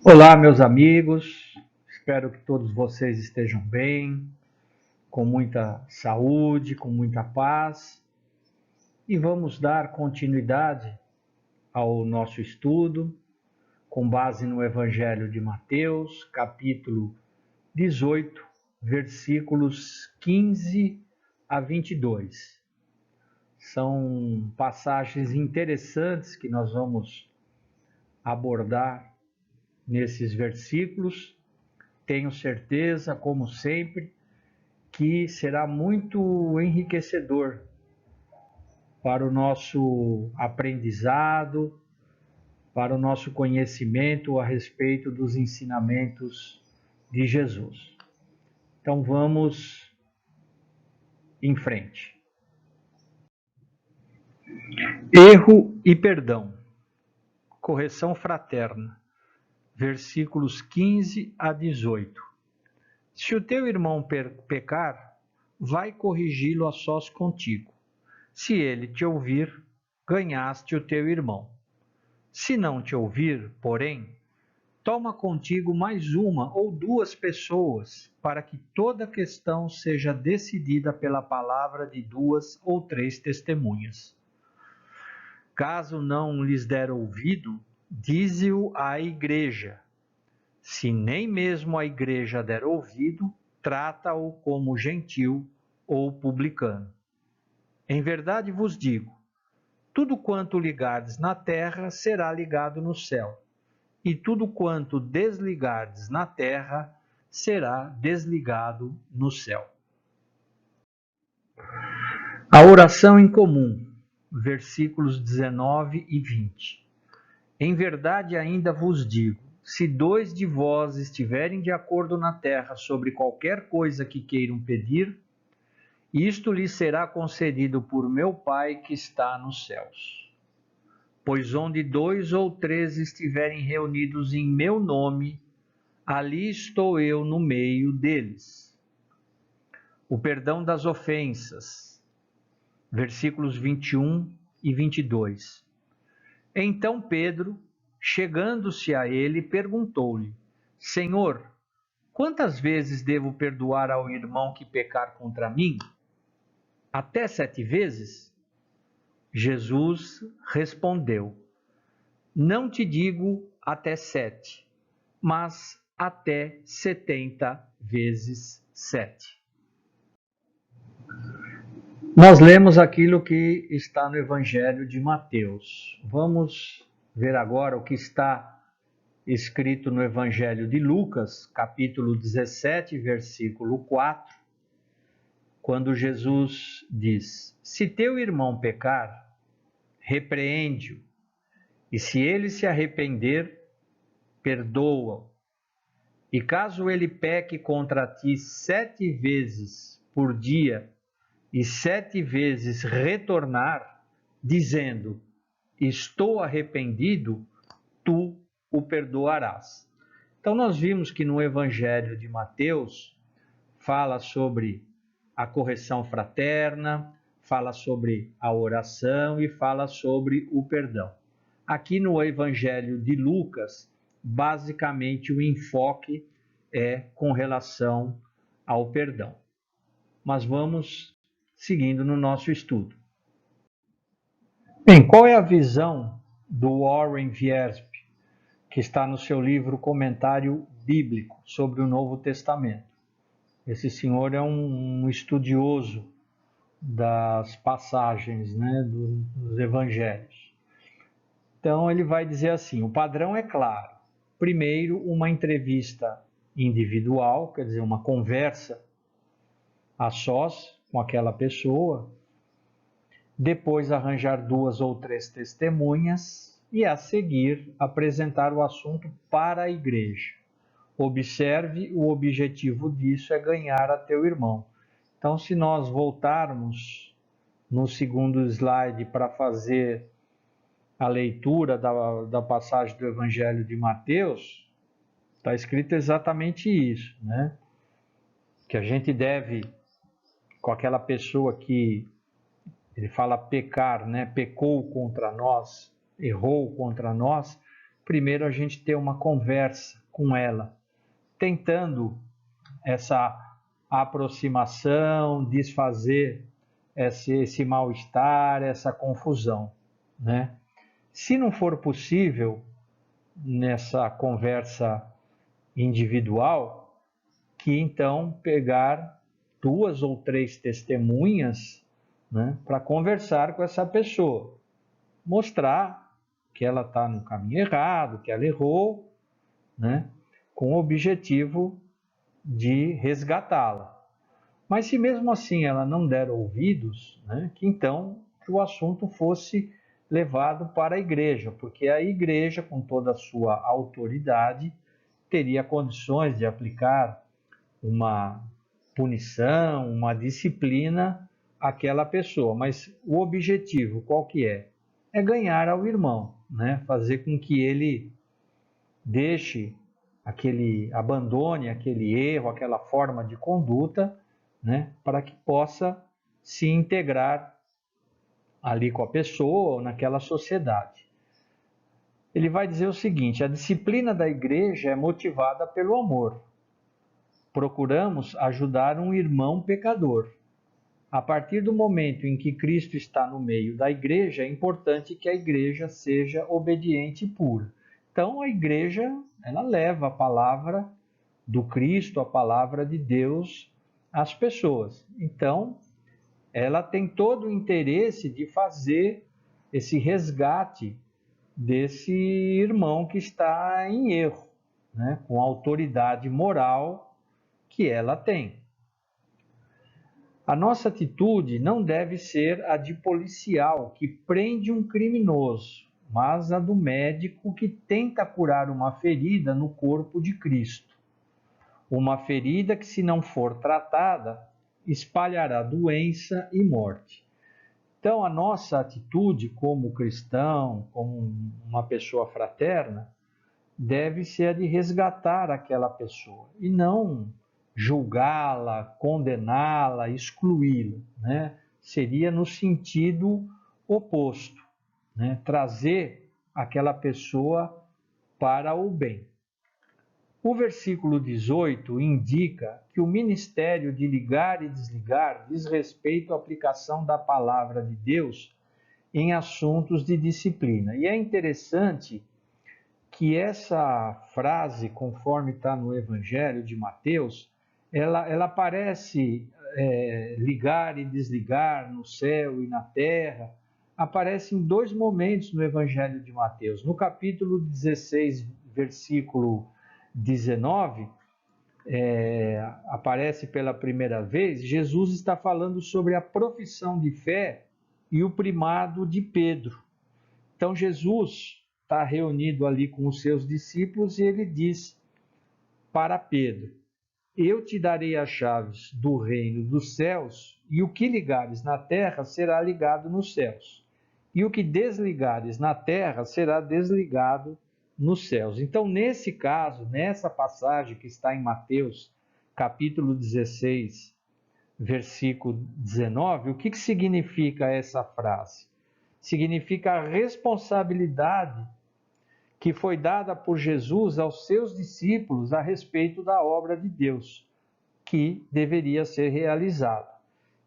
Olá, meus amigos. Espero que todos vocês estejam bem, com muita saúde, com muita paz. E vamos dar continuidade ao nosso estudo com base no Evangelho de Mateus, capítulo 18, versículos 15 a 22. São passagens interessantes que nós vamos abordar nesses versículos. Tenho certeza, como sempre, que será muito enriquecedor para o nosso aprendizado, para o nosso conhecimento a respeito dos ensinamentos de Jesus. Então vamos em frente. Erro e perdão. Correção fraterna. Versículos 15 a 18. Se o teu irmão pecar, vai corrigi-lo a sós contigo. Se ele te ouvir, ganhaste o teu irmão. Se não te ouvir, porém, toma contigo mais uma ou duas pessoas, para que toda questão seja decidida pela palavra de duas ou três testemunhas. Caso não lhes der ouvido, dize-o à igreja. Se nem mesmo a igreja der ouvido, trata-o como gentil ou publicano. Em verdade vos digo, tudo quanto ligardes na terra será ligado no céu, e tudo quanto desligardes na terra será desligado no céu. A oração em comum, versículos 19 e 20. Em verdade ainda vos digo, se dois de vós estiverem de acordo na terra sobre qualquer coisa que queiram pedir, isto lhes será concedido por meu Pai que está nos céus. Pois onde dois ou três estiverem reunidos em meu nome, ali estou eu no meio deles. O perdão das ofensas, versículos 21 e 22. Então Pedro, chegando-se a ele, perguntou-lhe: Senhor, quantas vezes devo perdoar ao irmão que pecar contra mim? Até 7 vezes? Jesus respondeu: Não te digo até 7, mas até 70 vezes 7. Nós lemos aquilo que está no Evangelho de Mateus. Vamos ver agora o que está escrito no Evangelho de Lucas, capítulo 17, versículo 4, quando Jesus diz: Se teu irmão pecar, repreende-o, e se ele se arrepender, perdoa-o. E caso ele peque contra ti 7 vezes por dia, e 7 vezes retornar, dizendo: Estou arrependido, tu o perdoarás. Então nós vimos que no Evangelho de Mateus fala sobre a correção fraterna, fala sobre a oração e fala sobre o perdão. Aqui no Evangelho de Lucas, basicamente o enfoque é com relação ao perdão. Mas vamos seguindo no nosso estudo. Bem, qual é a visão do Warren Wiersbe, que está no seu livro Comentário Bíblico sobre o Novo Testamento? Esse senhor é um estudioso das passagens, né, dos evangelhos. Então ele vai dizer assim: o padrão é claro. Primeiro, uma entrevista individual, quer dizer, uma conversa a sós com aquela pessoa. Depois arranjar 2 ou 3 testemunhas e a seguir apresentar o assunto para a igreja. Observe, o objetivo disso é ganhar a teu irmão. Então, se nós voltarmos no segundo slide para fazer a leitura da passagem do Evangelho de Mateus, está escrito exatamente isso, né? Que a gente deve, com aquela pessoa que ele fala pecar, né? Pecou contra nós, errou contra nós. primeiro a gente ter uma conversa com ela, tentando essa aproximação, desfazer esse mal-estar, essa confusão, né? Se não for possível nessa conversa individual, que então pegar 2 ou 3 testemunhas, né, para conversar com essa pessoa, mostrar que ela está no caminho errado, que ela errou, né, com o objetivo de resgatá-la. Mas se mesmo assim ela não der ouvidos, né, que então o assunto fosse levado para a igreja, porque a igreja, com toda a sua autoridade, teria condições de aplicar uma punição, uma disciplina àquela pessoa. Mas o objetivo qual que é? É ganhar ao irmão, né? Fazer com que ele abandone aquele erro, aquela forma de conduta, né? Para que possa se integrar ali com a pessoa ou naquela sociedade. Ele vai dizer o seguinte: a disciplina da igreja é motivada pelo amor. Procuramos ajudar um irmão pecador. A partir do momento em que Cristo está no meio da igreja, é importante que a igreja seja obediente e pura. Então a igreja, ela leva a palavra do Cristo, a palavra de Deus às pessoas. Então, ela tem todo o interesse de fazer esse resgate desse irmão que está em erro, né, com a autoridade moral que ela tem. A nossa atitude não deve ser a de policial que prende um criminoso, mas a do médico que tenta curar uma ferida no corpo de Cristo. Uma ferida que, se não for tratada, espalhará doença e morte. Então, a nossa atitude como cristão, como uma pessoa fraterna, deve ser a de resgatar aquela pessoa e não julgá-la, condená-la, excluí-la, né? Seria no sentido oposto, né? Trazer aquela pessoa para o bem. O versículo 18 indica que o ministério de ligar e desligar diz respeito à aplicação da palavra de Deus em assuntos de disciplina. E é interessante que essa frase, conforme está no Evangelho de Mateus, ela aparece ligar e desligar no céu e na terra, aparece em 2 momentos no Evangelho de Mateus. No capítulo 16, versículo 19, aparece pela primeira vez, Jesus está falando sobre a profissão de fé e o primado de Pedro. Então Jesus está reunido ali com os seus discípulos e ele diz para Pedro: eu te darei as chaves do reino dos céus, e o que ligares na terra será ligado nos céus, e o que desligares na terra será desligado nos céus. Então, nesse caso, nessa passagem que está em Mateus, capítulo 16, versículo 19, o que significa essa frase? Significa a responsabilidade que foi dada por Jesus aos seus discípulos a respeito da obra de Deus, que deveria ser realizada.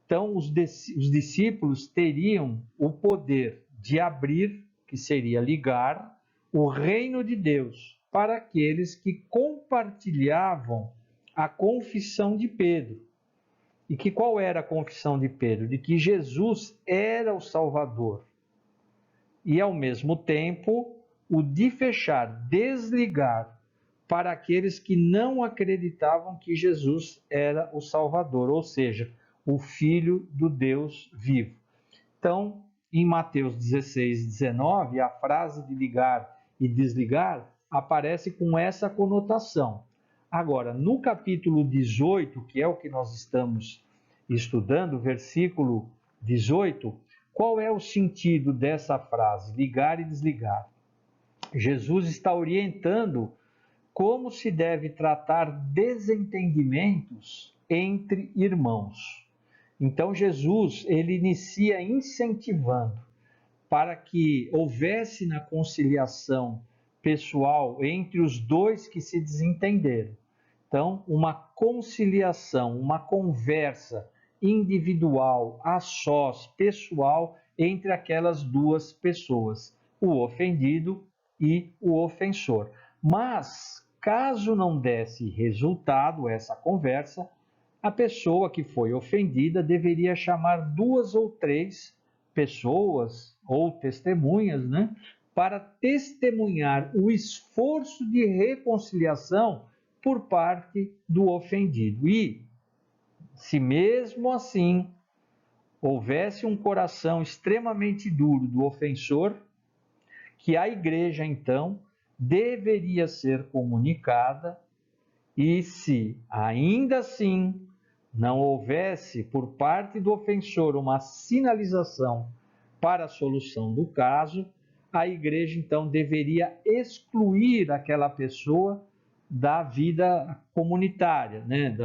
Então, os discípulos teriam o poder de abrir, que seria ligar, o reino de Deus para aqueles que compartilhavam a confissão de Pedro. E que qual era a confissão de Pedro? De que Jesus era o Salvador. E, ao mesmo tempo, o de fechar, desligar para aqueles que não acreditavam que Jesus era o Salvador, ou seja, o Filho do Deus vivo. Então, em Mateus 16, 19, a frase de ligar e desligar aparece com essa conotação. Agora, no capítulo 18, que é o que nós estamos estudando, versículo 18, qual é o sentido dessa frase, ligar e desligar? Jesus está orientando como se deve tratar desentendimentos entre irmãos. Então Jesus, ele inicia incentivando para que houvesse na conciliação pessoal entre os dois que se desentenderam. Então, uma conciliação, uma conversa individual, a sós, pessoal, entre aquelas duas pessoas, o ofendido e o ofensor. Mas, caso não desse resultado essa conversa, a pessoa que foi ofendida deveria chamar 2 ou 3 pessoas ou testemunhas, né, para testemunhar o esforço de reconciliação por parte do ofendido. E, se mesmo assim houvesse um coração extremamente duro do ofensor, que a igreja então deveria ser comunicada, e se ainda assim não houvesse por parte do ofensor uma sinalização para a solução do caso, a igreja então deveria excluir aquela pessoa da vida comunitária, né?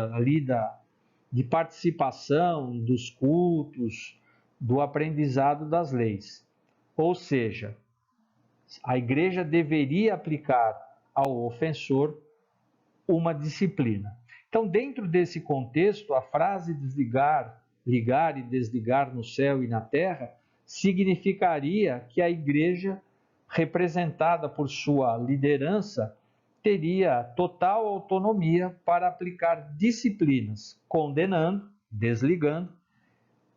De participação dos cultos, do aprendizado das leis. Ou seja, a igreja deveria aplicar ao ofensor uma disciplina. Então, dentro desse contexto, a frase desligar, ligar e desligar no céu e na terra, significaria que a igreja, representada por sua liderança, teria total autonomia para aplicar disciplinas, condenando, desligando,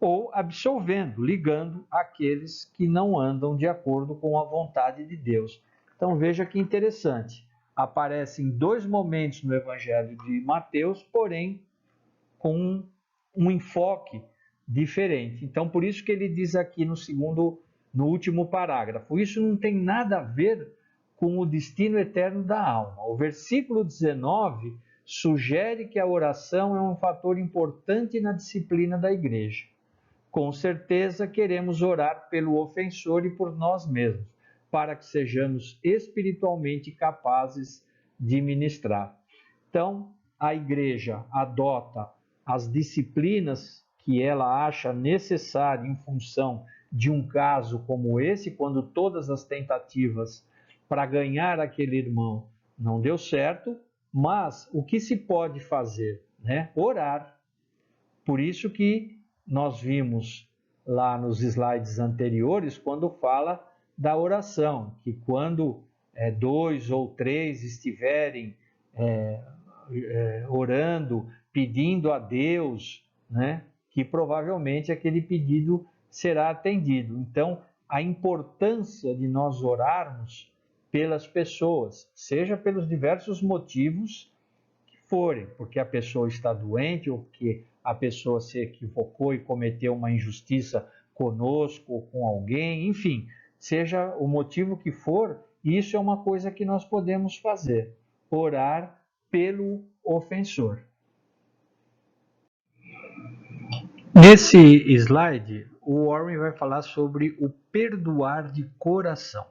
ou absolvendo, ligando aqueles que não andam de acordo com a vontade de Deus. Então veja que interessante. Aparecem 2 momentos no Evangelho de Mateus, porém com um enfoque diferente. Então por isso que ele diz aqui no último parágrafo, isso não tem nada a ver com o destino eterno da alma. O versículo 19 sugere que a oração é um fator importante na disciplina da igreja. Com certeza queremos orar pelo ofensor e por nós mesmos, para que sejamos espiritualmente capazes de ministrar. Então, a igreja adota as disciplinas que ela acha necessária em função de um caso como esse, quando todas as tentativas para ganhar aquele irmão não deu certo, mas o que se pode fazer? Orar. Por isso que nós vimos lá nos slides anteriores, quando fala da oração, que quando 2 ou 3 estiverem orando, pedindo a Deus, que provavelmente aquele pedido será atendido. Então, a importância de nós orarmos pelas pessoas, seja pelos diversos motivos que forem, porque a pessoa está doente ou porque a pessoa se equivocou e cometeu uma injustiça conosco ou com alguém, enfim, seja o motivo que for, isso é uma coisa que nós podemos fazer, orar pelo ofensor. Nesse slide, o Warren vai falar sobre o perdoar de coração.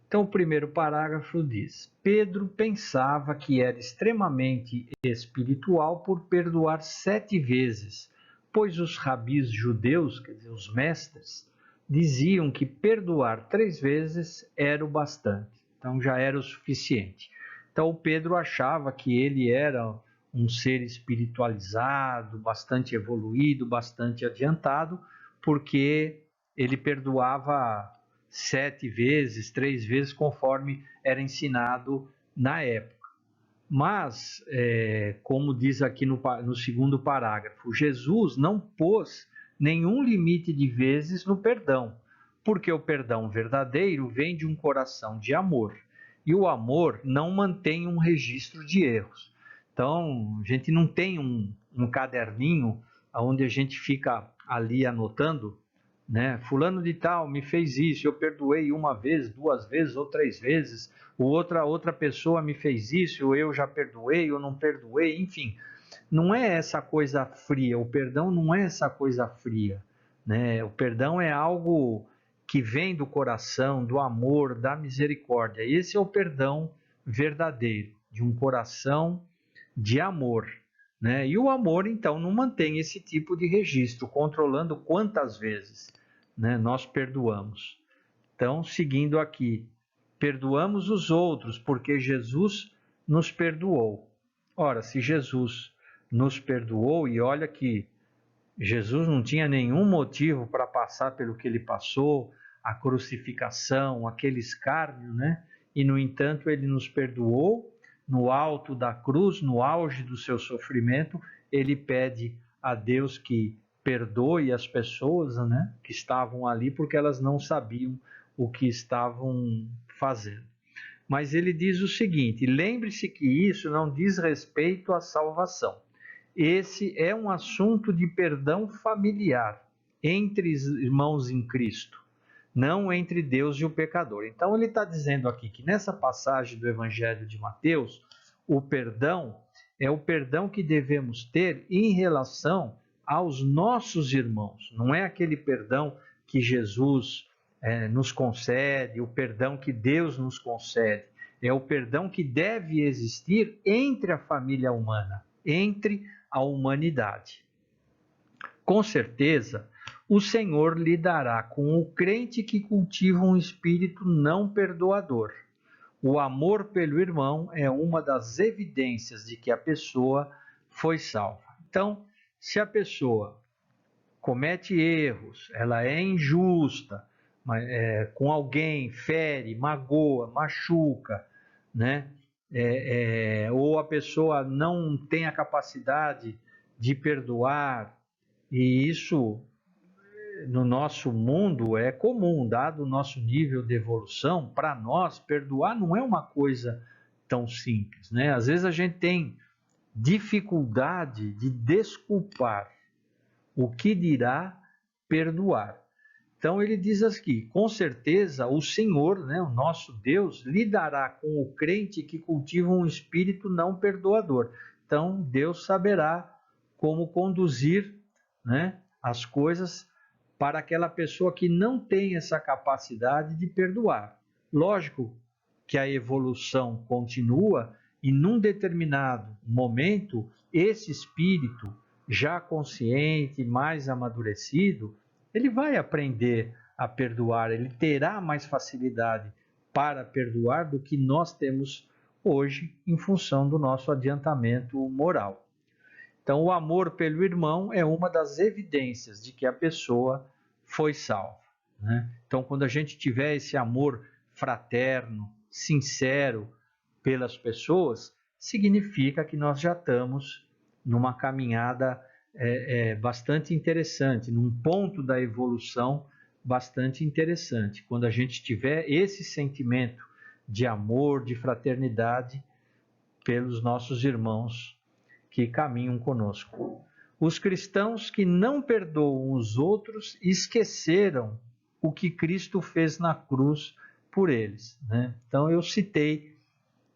Então, o primeiro parágrafo diz: Pedro pensava que era extremamente espiritual por perdoar 7 vezes, pois os rabis judeus, quer dizer, os mestres, diziam que perdoar 3 vezes era o bastante, então já era o suficiente. Então, o Pedro achava que ele era um ser espiritualizado, bastante evoluído, bastante adiantado, porque ele perdoava 7 vezes, 3 vezes, conforme era ensinado na época. Mas, como diz aqui no segundo parágrafo, Jesus não pôs nenhum limite de vezes no perdão, porque o perdão verdadeiro vem de um coração de amor, e o amor não mantém um registro de erros. Então, a gente não tem um caderninho onde a gente fica ali anotando, fulano de tal me fez isso, eu perdoei 1 vez, 2 vezes ou 3 vezes, outra pessoa me fez isso, eu já perdoei ou não perdoei, enfim, não é essa coisa fria, o perdão não é essa coisa fria, o perdão é algo que vem do coração, do amor, da misericórdia. Esse é o perdão verdadeiro, de um coração de amor. E o amor, então, não mantém esse tipo de registro, controlando quantas vezes nós perdoamos. Então, seguindo aqui, perdoamos os outros porque Jesus nos perdoou. Ora, se Jesus nos perdoou, e olha que Jesus não tinha nenhum motivo para passar pelo que ele passou, a crucificação, aquele escárnio, né? E, no entanto, ele nos perdoou no alto da cruz, no auge do seu sofrimento. Ele pede a Deus que perdoe as pessoas, né, que estavam ali, porque elas não sabiam o que estavam fazendo. Mas ele diz o seguinte: lembre-se que isso não diz respeito à salvação. Esse é um assunto de perdão familiar entre irmãos em Cristo, não entre Deus e o pecador. Então ele está dizendo aqui que nessa passagem do Evangelho de Mateus, o perdão é o perdão que devemos ter em relação aos nossos irmãos. Não é aquele perdão que Jesus nos concede, o perdão que Deus nos concede. É o perdão que deve existir entre a família humana, entre a humanidade. Com certeza, o Senhor lidará com o crente que cultiva um espírito não perdoador. O amor pelo irmão é uma das evidências de que a pessoa foi salva. Então, se a pessoa comete erros, ela é injusta, com alguém, fere, magoa, machuca, né? Ou a pessoa não tem a capacidade de perdoar, e isso no nosso mundo é comum, dado o nosso nível de evolução. Para nós, perdoar não é uma coisa tão simples, né? Às vezes a gente tem dificuldade de desculpar, o que dirá perdoar. Então ele diz aqui: com certeza o Senhor, né, o nosso Deus, lidará com o crente que cultiva um espírito não perdoador. Então Deus saberá como conduzir, né, as coisas para aquela pessoa que não tem essa capacidade de perdoar. Lógico que a evolução continua e num determinado momento esse espírito já consciente, mais amadurecido, ele vai aprender a perdoar, ele terá mais facilidade para perdoar do que nós temos hoje em função do nosso adiantamento moral. Então, o amor pelo irmão é uma das evidências de que a pessoa foi salva, né? Então, quando a gente tiver esse amor fraterno, sincero pelas pessoas, significa que nós já estamos numa caminhada bastante interessante, num ponto da evolução bastante interessante. Quando a gente tiver esse sentimento de amor, de fraternidade pelos nossos irmãos que caminham conosco. Os cristãos que não perdoam os outros esqueceram o que Cristo fez na cruz por eles, né? Então eu citei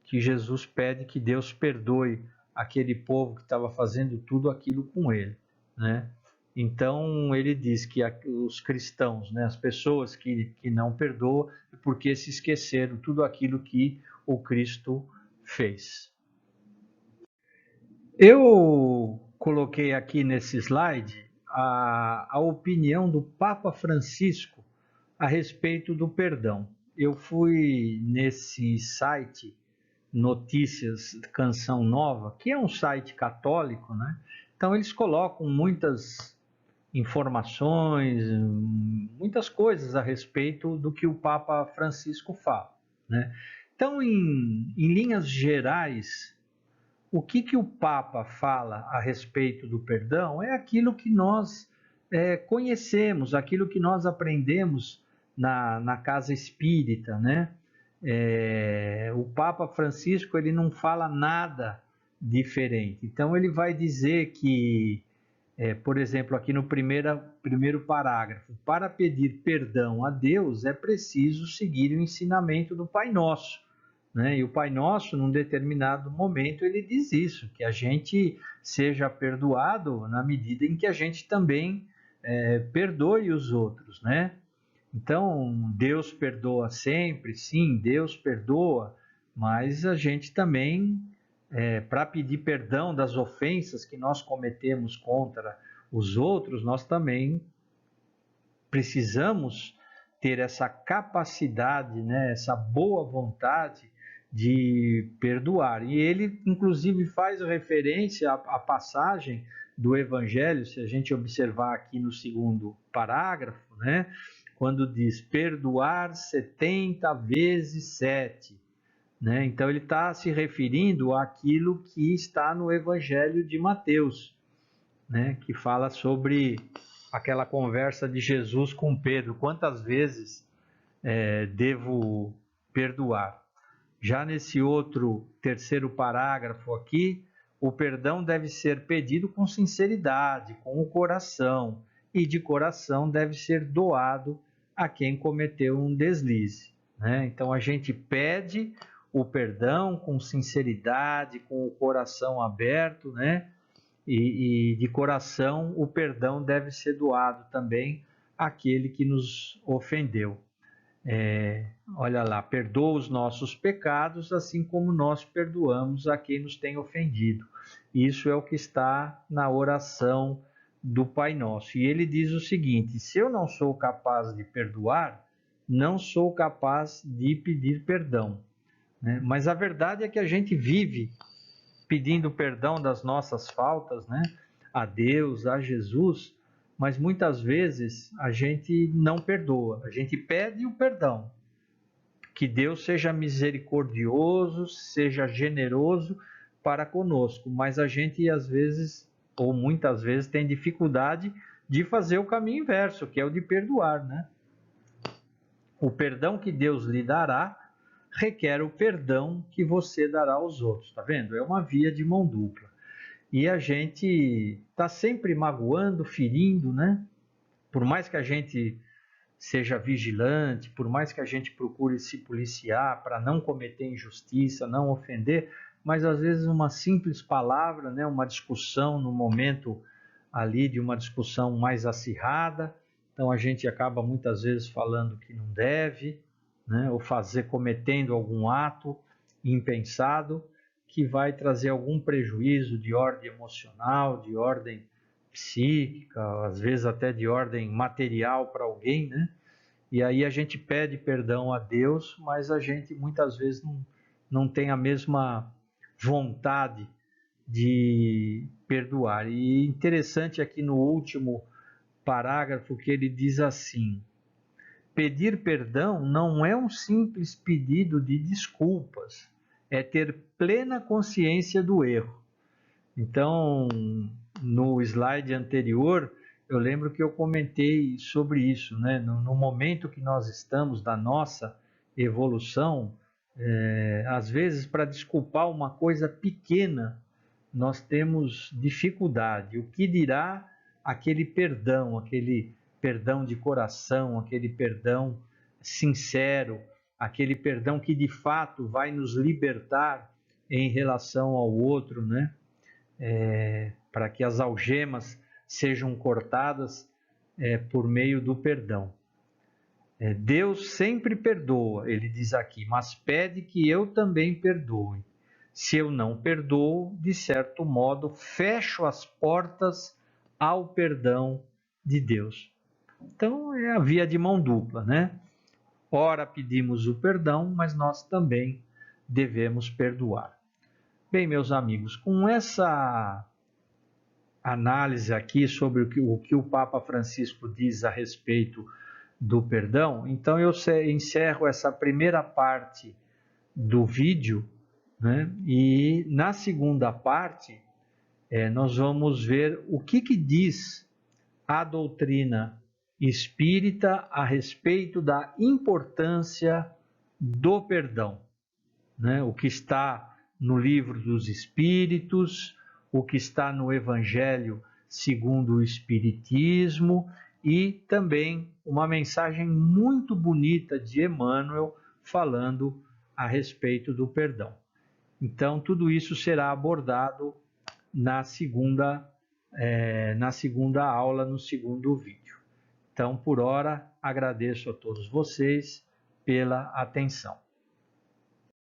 que Jesus pede que Deus perdoe aquele povo que estava fazendo tudo aquilo com ele, né? Então ele diz que os cristãos, né, as pessoas que não perdoam, é porque se esqueceram tudo aquilo que o Cristo fez. Eu coloquei aqui nesse slide a opinião do Papa Francisco a respeito do perdão. Eu fui nesse site Notícias Canção Nova, que é um site católico, né? Então eles colocam muitas informações, muitas coisas a respeito do que o Papa Francisco fala, né? Então, em linhas gerais, o que o Papa fala a respeito do perdão é aquilo que nós conhecemos, aquilo que nós aprendemos na casa espírita, né? O Papa Francisco ele não fala nada diferente. Então ele vai dizer que, por exemplo, aqui no primeiro parágrafo, para pedir perdão a Deus é preciso seguir o ensinamento do Pai Nosso, né? E o Pai Nosso, num determinado momento, ele diz isso, que a gente seja perdoado na medida em que a gente também perdoe os outros, né? Então, Deus perdoa sempre, sim, Deus perdoa, mas a gente também, para pedir perdão das ofensas que nós cometemos contra os outros, nós também precisamos ter essa capacidade, né, essa boa vontade de perdoar. E ele, inclusive, faz referência à passagem do Evangelho, se a gente observar aqui no segundo parágrafo, né, quando diz perdoar 70 vezes 7. Né? Então ele está se referindo àquilo que está no Evangelho de Mateus, né? Que fala sobre aquela conversa de Jesus com Pedro, quantas vezes devo perdoar. Já nesse outro terceiro parágrafo aqui, o perdão deve ser pedido com sinceridade, com o coração, e de coração deve ser doado a quem cometeu um deslize. Né? Então a gente pede o perdão com sinceridade, com o coração aberto, né? E de coração o perdão deve ser doado também àquele que nos ofendeu. Olha lá, perdoa os nossos pecados, assim como nós perdoamos a quem nos tem ofendido. Isso é o que está na oração do Pai Nosso. E ele diz o seguinte: se eu não sou capaz de perdoar, não sou capaz de pedir perdão. Né? Mas a verdade é que a gente vive pedindo perdão das nossas faltas, né? A Deus, a Jesus, mas muitas vezes a gente não perdoa, a gente pede o perdão. Que Deus seja misericordioso, seja generoso para conosco, mas a gente às vezes, ou muitas vezes, tem dificuldade de fazer o caminho inverso, que é o de perdoar, né? O perdão que Deus lhe dará requer o perdão que você dará aos outros, tá vendo? É uma via de mão dupla. E a gente está sempre magoando, ferindo, né? Por mais que a gente seja vigilante, por mais que a gente procure se policiar para não cometer injustiça, não ofender, mas às vezes uma simples palavra, né? Uma discussão no momento ali de uma discussão mais acirrada, então a gente acaba muitas vezes falando que não deve, né, ou cometendo algum ato impensado que vai trazer algum prejuízo de ordem emocional, de ordem psíquica, às vezes até de ordem material para alguém, né? E aí a gente pede perdão a Deus, mas a gente muitas vezes não tem a mesma vontade de perdoar. E interessante aqui no último parágrafo que ele diz assim: pedir perdão não é um simples pedido de desculpas, é ter plena consciência do erro. Então, no slide anterior, eu lembro que eu comentei sobre isso, né? No momento que nós estamos da nossa evolução, às vezes para desculpar uma coisa pequena, nós temos dificuldade. O que dirá aquele perdão de coração, aquele perdão sincero, aquele perdão que de fato vai nos libertar em relação ao outro, né? Para que as algemas sejam cortadas por meio do perdão. Deus sempre perdoa, ele diz aqui, mas pede que eu também perdoe. Se eu não perdoo, de certo modo, fecho as portas ao perdão de Deus. Então é a via de mão dupla, né? Ora pedimos o perdão, mas nós também devemos perdoar. Bem, meus amigos, com essa análise aqui sobre o que o Papa Francisco diz a respeito do perdão, então eu encerro essa primeira parte do vídeo, né? E na segunda parte nós vamos ver o que diz a doutrina espírita a respeito da importância do perdão, né? O que está no livro dos Espíritos, o que está no Evangelho segundo o Espiritismo e também uma mensagem muito bonita de Emmanuel falando a respeito do perdão. Então, tudo isso será abordado na segunda aula, no segundo vídeo. Então, por hora, agradeço a todos vocês pela atenção.